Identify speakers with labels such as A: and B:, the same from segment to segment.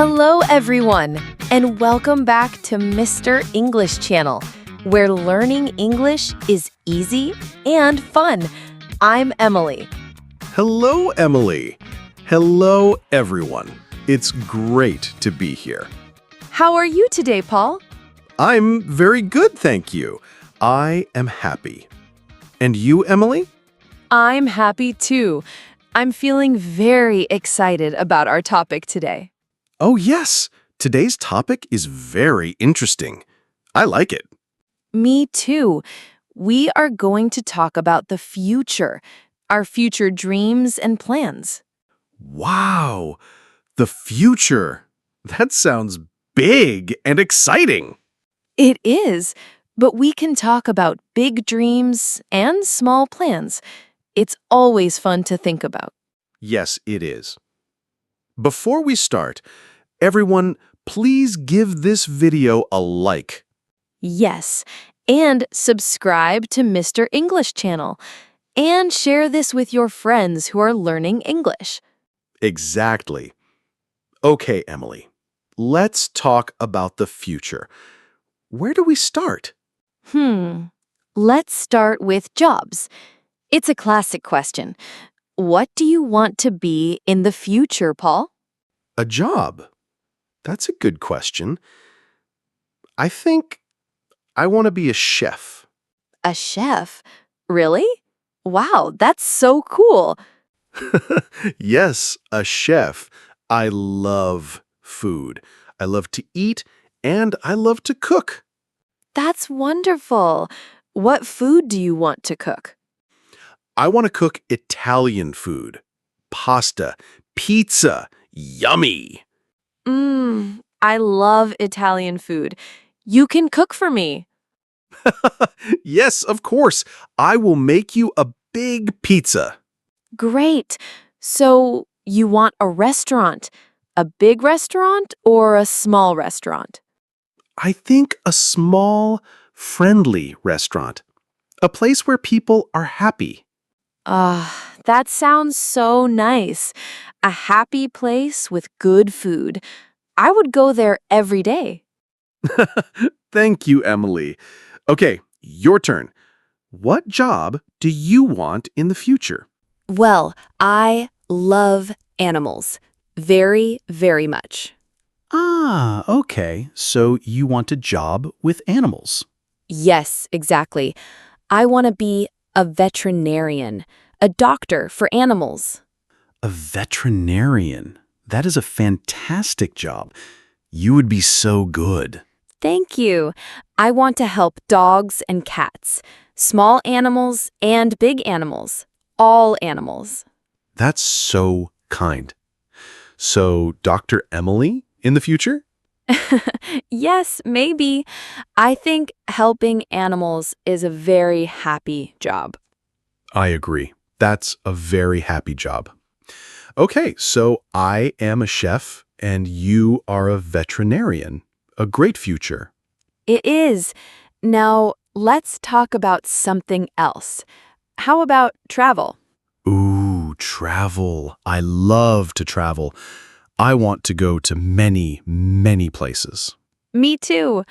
A: Hello, everyone, and welcome back to Mr. English Channel, where learning English is easy and fun. I'm Emily.
B: Hello, Emily. Hello, everyone. It's great to be here.
A: How are you today, Paul?
B: I'm very good, thank you. I am happy. And you, Emily?
A: I'm happy too. I'm feeling very excited about our topic today.
B: Oh, yes. Today's topic is very interesting. I like it.
A: Me too. We are going to talk about the future, our future dreams and plans.
B: Wow. The future. That sounds big and exciting.
A: It is, but we can talk about big dreams and small plans. It's always fun to think about.
B: Yes, it is. Before we start, everyone, please give this video a like.
A: Yes, and subscribe to Mr. English Channel. And share this with your friends who are learning English.
B: Exactly. Okay, Emily, let's talk about the future. Where do we start?
A: Let's start with jobs. It's a classic question. What do you want to be in the future, Paul?
B: A job. That's a good question. I think I want to be a chef.
A: A chef? Really? Wow, that's so cool.
B: Yes, a chef. I love food. I love to eat, and I love to cook.
A: That's wonderful. What food do you want to cook?
B: I want to cook Italian food. Pasta, pizza, yummy.
A: I love Italian food. You can cook for me.
B: Yes, of course. I will make you a big pizza.
A: Great. So, you want a restaurant? A big restaurant or a small restaurant?
B: I think a small, friendly restaurant. A place where people are happy.
A: That sounds so nice. A happy place with good food. I would go there every day.
B: Thank you, Emily. Okay, your turn. What job do you want in the future?
C: Well, I love animals. Very, very much.
D: Ah, okay. So you want a job with animals.
C: Yes, exactly. I want to be a veterinarian, a doctor for animals.
D: A veterinarian. That is a fantastic job. You would be so good.
C: Thank you. I want to help dogs and cats, small animals and big animals, all animals.
B: That's so kind. So, Dr. Emily in the future?
C: Yes, maybe. I think helping animals is a very happy job.
B: I agree. That's a very happy job. Okay, so I am a chef and you are a veterinarian. A great future.
C: It is. Now, let's talk about something else. How about travel?
B: Ooh, travel. I love to travel. I want to go to many, many places.
C: Me too.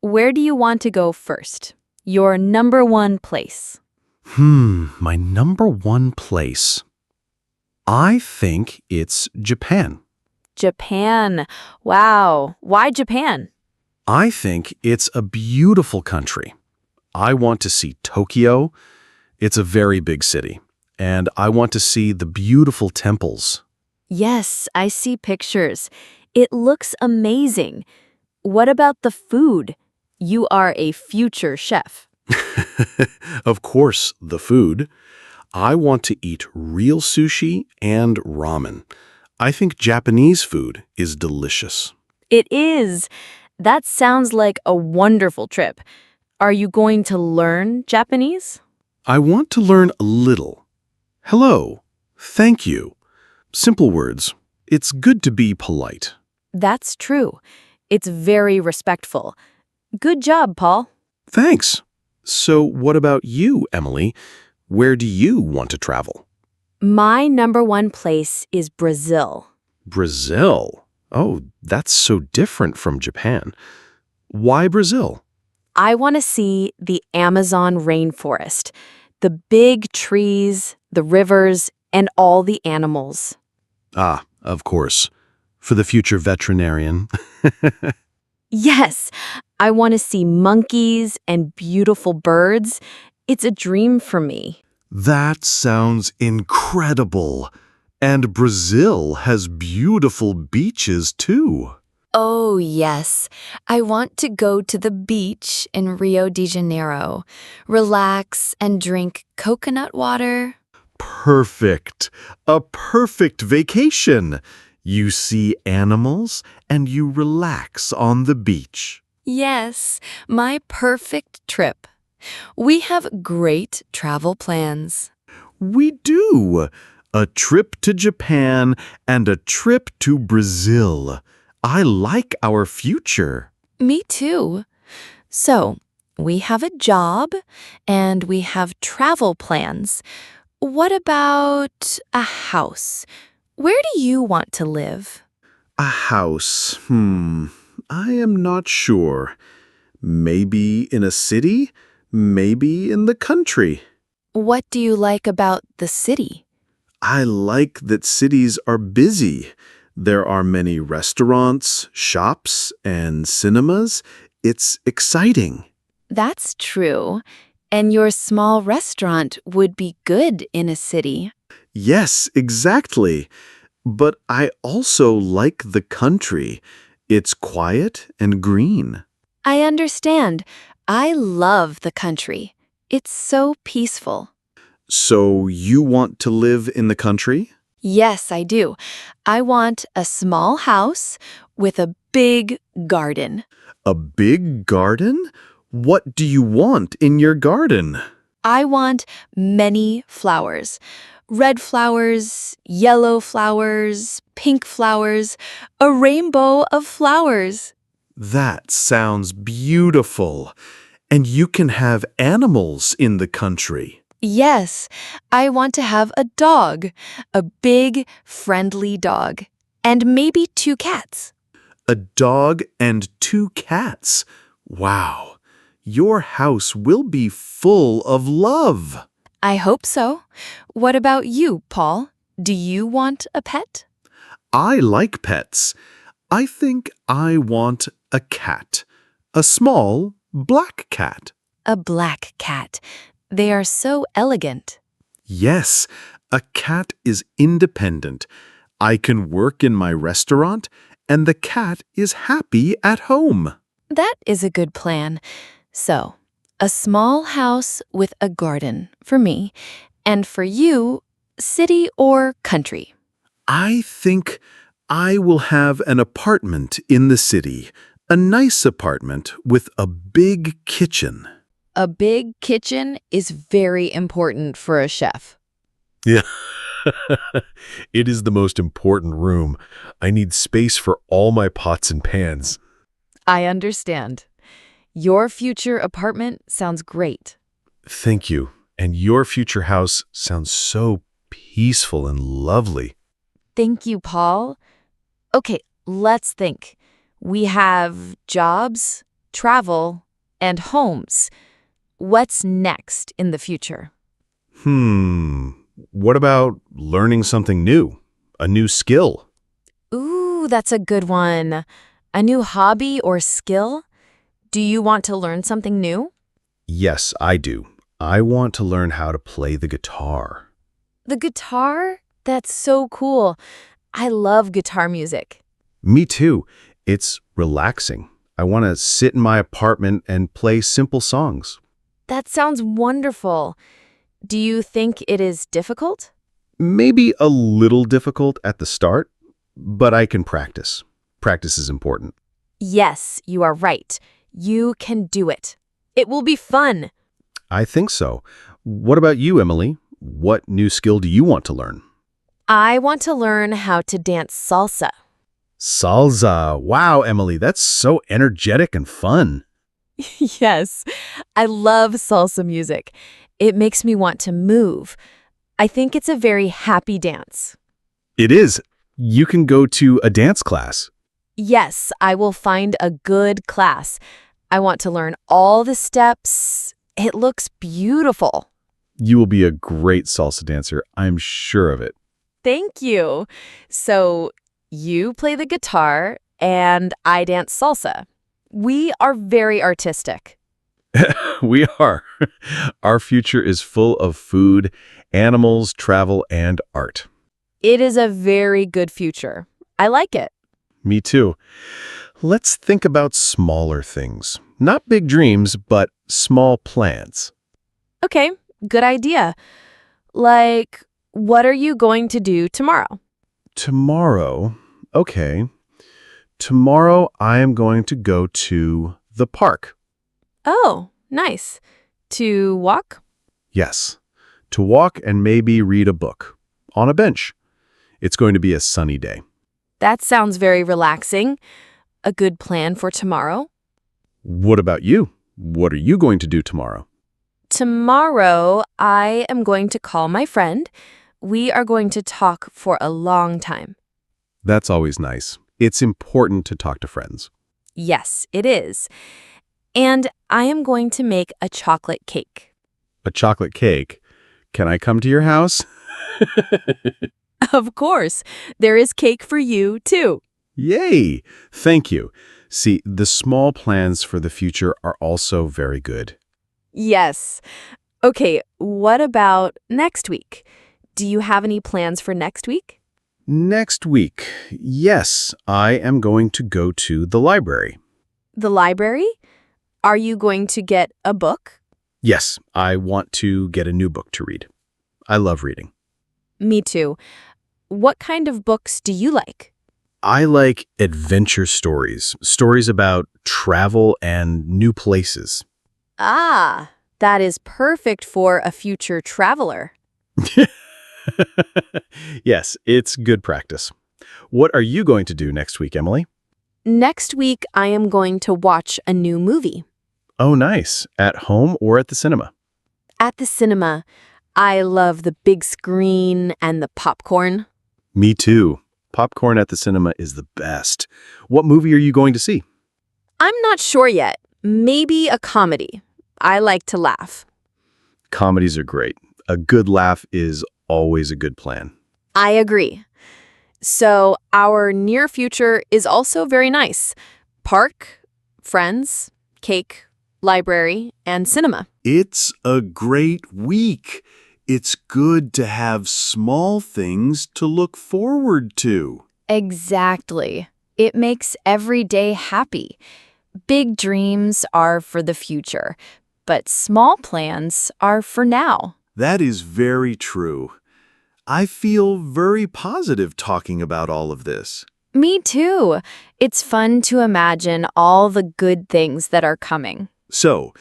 C: Where do you want to go first? Your number one place.
B: My number one place. I think it's Japan.
C: Japan. Wow. Why Japan?
B: I think it's a beautiful country. I want to see Tokyo. It's a very big city. And I want to see the beautiful temples.
C: Yes, I see pictures. It looks amazing. What about the food? You are a future chef.
B: Of course, the food. I want to eat real sushi and ramen. I think Japanese food is delicious.
C: It is. That sounds like a wonderful trip. Are you going to learn Japanese?
B: I want to learn a little. Hello. Thank you. Simple words. It's good to be polite.
C: That's true. It's very respectful. Good job, Paul.
B: Thanks. So what about you, Emily? Where do you want to travel?
C: My number one place is Brazil.
B: Brazil. Oh, that's so different from Japan. Why Brazil?
C: I want to see the Amazon rainforest, the big trees, the rivers, and all the animals.
B: Ah, of course. For the future veterinarian.
C: Yes, I want to see monkeys and beautiful birds. It's a dream for me.
D: That sounds incredible. And Brazil has beautiful beaches too.
E: Oh, yes. I want to go to the beach in Rio de Janeiro, relax and drink coconut water.
D: Perfect. A perfect vacation. You see animals and you relax on the beach.
E: Yes, my perfect trip. We have great travel plans.
D: We do. A trip to Japan and a trip to Brazil. I like our future.
E: Me too. So, we have a job and we have travel plans. What about a house? Where do you want to live?
D: A house. I am not sure. Maybe in a city, maybe in the country.
E: What do you like about the city?
D: I like that cities are busy. There are many restaurants, shops, and cinemas. It's exciting.
E: That's true. And your small restaurant would be good in a city.
D: Yes, exactly. But I also like the country. It's quiet and green.
E: I understand. I love the country. It's so peaceful.
D: So you want to live in the country?
E: Yes, I do. I want a small house with a big garden.
D: A big garden? What do you want in your garden?
E: I want many flowers. Red flowers, yellow flowers, pink flowers, a rainbow of flowers.
D: That sounds beautiful. And you can have animals in the country.
E: Yes, I want to have a dog, a big, friendly dog, and maybe 2 cats.
D: A dog and 2 cats. Wow. Your house will be full of love.
E: I hope so. What about you, Paul? Do you want a pet?
D: I like pets. I think I want a cat. A small black cat.
E: A black cat. They are so elegant.
D: Yes, a cat is independent. I can work in my restaurant, and the cat is happy at home.
E: That is a good plan. So, a small house with a garden for me, and for you, city or country.
D: I think I will have an apartment in the city, a nice apartment with a big kitchen.
C: A big kitchen is very important for a chef.
B: Yeah. It is the most important room. I need space for all my pots and pans.
C: I understand. Your future apartment sounds great.
B: Thank you. And your future house sounds so peaceful and lovely.
C: Thank you, Paul. Okay, let's think. We have jobs, travel, and homes. What's next in the future?
B: What about learning something new? A new skill?
C: Ooh, that's a good one. A new hobby or skill? Do you want to learn something new?
B: Yes, I do. I want to learn how to play the guitar.
C: The guitar? That's so cool. I love guitar music.
B: Me too. It's relaxing. I want to sit in my apartment and play simple songs.
C: That sounds wonderful. Do you think it is difficult?
B: Maybe a little difficult at the start, but I can practice. Practice is important.
C: Yes, you are right. You can do it. It will be fun.
B: I think so. What about you, Emily? What new skill do you want to learn?
C: I want to learn how to dance salsa.
B: Salsa. Wow, Emily, that's so energetic and fun.
C: Yes, I love salsa music. It makes me want to move. I think it's a very happy dance.
B: It is. You can go to a dance class.
C: Yes, I will find a good class. I want to learn all the steps. It looks beautiful.
B: You will be a great salsa dancer, I'm sure of it.
C: Thank you. So, you play the guitar and I dance salsa. We are very artistic.
B: We are. Our future is full of food, animals, travel, and art.
C: It is a very good future. I like it.
B: Me too. Let's think about smaller things. Not big dreams, but small plans.
C: Okay, good idea. Like, what are you going to do tomorrow?
B: Tomorrow, okay. Tomorrow I am going to go to the park.
C: Oh, nice. To walk?
B: Yes, to walk and maybe read a book. On a bench. It's going to be a sunny day.
C: That sounds very relaxing. A good plan for tomorrow?
B: What about you? What are you going to do tomorrow?
C: Tomorrow, I am going to call my friend. We are going to talk for a long time.
B: That's always nice. It's important to talk to friends.
C: Yes, it is. And I am going to make a chocolate cake.
B: A chocolate cake. Can I come to your house?
C: Of course. There is cake for you, too.
B: Yay! Thank you. See, the small plans for the future are also very good.
C: Yes. Okay, what about next week? Do you have any plans for next week?
B: Next week, yes, I am going to go to the library.
C: The library? Are you going to get a book?
B: Yes, I want to get a new book to read. I love reading.
C: Me too. What kind of books do you like?
B: I like adventure stories, stories about travel and new places.
C: Ah, that is perfect for a future traveler.
B: Yes, it's good practice. What are you going to do next week, Emily?
C: Next week, I am going to watch a new movie.
B: Oh, nice. At home or at the cinema?
C: At the cinema, I love the big screen and the popcorn.
B: Me too. Popcorn at the cinema is the best. What movie are you going to see?
C: I'm not sure yet. Maybe a comedy. I like to laugh.
B: Comedies are great. A good laugh is always a good plan.
C: I agree. So our near future is also very nice. Park, friends, cake, library, and cinema.
D: It's a great week. It's good to have small things to look forward to.
E: Exactly. It makes every day happy. Big dreams are for the future, but small plans are for now.
D: That is very true. I feel very positive talking about all of this.
E: Me too. It's fun to imagine all the good things that are coming.
D: So,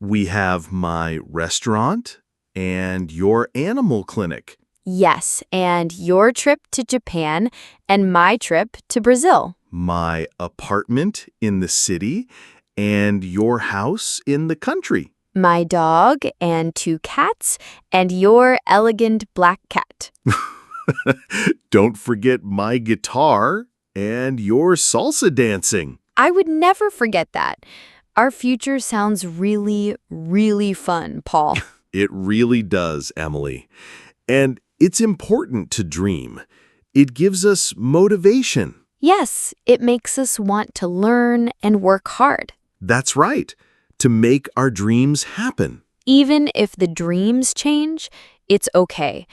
D: we have my restaurant and your animal clinic.
E: Yes, and your trip to Japan and my trip to Brazil.
D: My apartment in the city and your house in the country.
E: My dog and 2 cats and your elegant black cat.
D: Don't forget my guitar and your salsa dancing.
E: I would never forget that. Our future sounds really, really fun, Paul.
D: It really does, Emily. And it's important to dream. It gives us motivation.
E: Yes, it makes us want to learn and work hard.
D: That's right. To make our dreams happen.
E: Even if the dreams change, it's okay.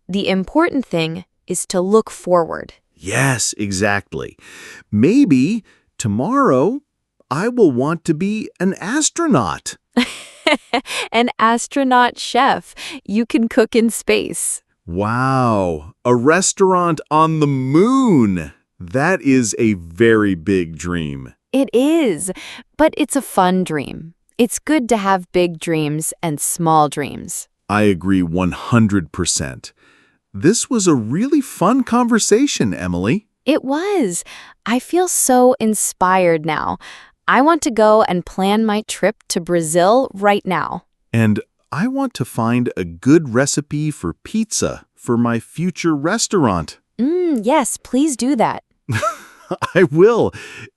E: The important thing is to look forward.
D: Yes, exactly. Maybe tomorrow I will want to be an astronaut.
E: An astronaut chef. You can cook in space.
D: Wow, a restaurant on the moon. That is a very big dream.
E: It is, but it's a fun dream. It's good to have big dreams and small dreams.
D: I agree 100%. This was a really fun conversation, Emily.
E: It was. I feel so inspired now. I want to go and plan my trip to Brazil right now.
D: And I want to find a good recipe for pizza for my future restaurant.
E: Yes, please do that.
D: I will.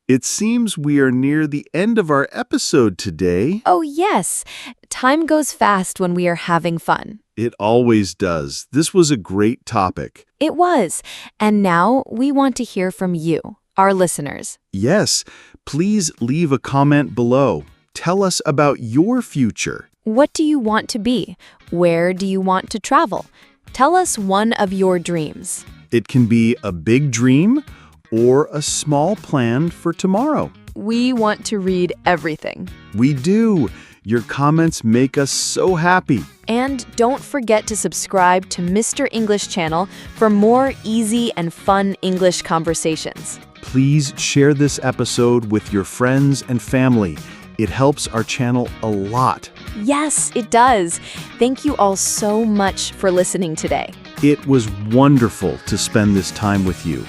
D: It seems we are near the end of our episode today.
C: Oh, yes. Time goes fast when we are having fun.
D: It always does. This was a great topic.
C: It was. And now we want to hear from you, our listeners.
D: Yes, please leave a comment below. Tell us about your future.
C: What do you want to be? Where do you want to travel? Tell us one of your dreams.
D: It can be a big dream or a small plan for tomorrow.
C: We want to read everything.
D: We do. Your comments make us so happy.
C: And don't forget to subscribe to Mr. English channel for more easy and fun English conversations.
D: Please share this episode with your friends and family. It helps our channel a lot.
C: Yes, it does. Thank you all so much for listening today.
D: It was wonderful to spend this time with you.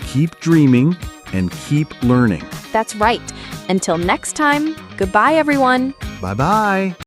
D: Keep dreaming and keep learning.
C: That's right. Until next time, goodbye, everyone.
D: Bye-bye.